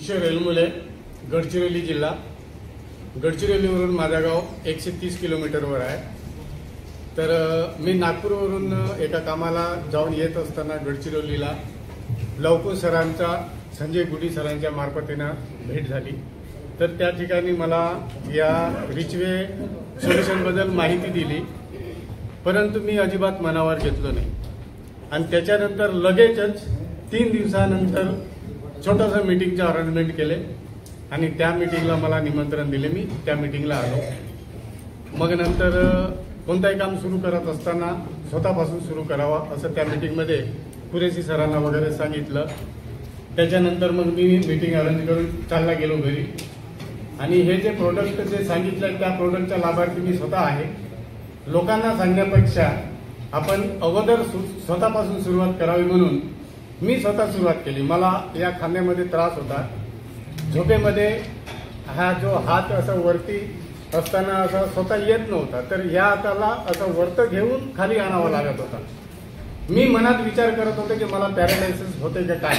ईश्वर एलमुले, गडचिरोली जिल्हा। गडचिरोलीवरून माझा गाव 130 किलोमीटरवर आहे। तर मी नागपूरवरून एका कामाला जाऊन येत असताना गडचिरोलीला लवको सरांचा, संजय गुडी सरांच्या मार्फतीने भेट झाली। तर त्या ठिकाणी मला या रिचवे सोल्युशनबद्दल माहिती दिली, परंतु मी अजिबात मनावर घेतलो नाही। आणि त्याच्यानंतर लगेचच 3 दिवसानंतर छोटासा मीटिंगचे अरेंजमेंट केले आणि त्या मीटिंगला मला निमंत्रण दिले। मी त्या मीटिंगला आलो। मग नंतर कोणताही काम सुरू करत असताना स्वतःपासून सुरू करावं असं त्या मीटिंगमध्ये कुरेशी सरांना वगैरे सांगितलं। त्याच्यानंतर मग मी मीटिंग अरेंज करून चालला गेलो घरी। आणि हे जे प्रोडक्ट जे सांगितलं त्या प्रोडक्टचा लाभार्थी मी स्वतः आहे। लोकांना सांगण्यापेक्षा आपण अगोदर स्वतःपासून सुरुवात करावी म्हणून मी स्वतः सुरुवात केली। मला या खांद्यामध्ये त्रास होता, झोपेमध्ये हा जो हात असा वरती असताना असा स्वतः येत नव्हता, तर या हाताला असं वरत घेऊन खाली आणावं लागत होता। मी मनात विचार करत होते की मला पॅरालायसिस होते का काय,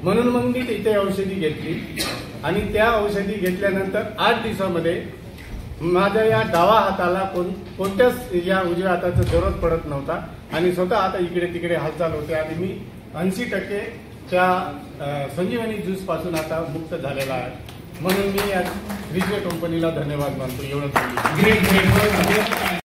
म्हणून मग मी तिथे औषधी घेतली आणि त्या औषधी घेतल्यानंतर 8 दिवसामध्ये माझ्या या डावा हाताला कोणत्याच या उजव्या हाताचा जरूरत पडत नव्हता आणि स्वतः आता इकडे तिकडे हालचाल होते आणि मी 80% त्या संजीवनी ज्यूस पासून आता मुक्त झालेला आहे। म्हणून मी या रिचवे कंपनीला धन्यवाद मानतो। एवढंच।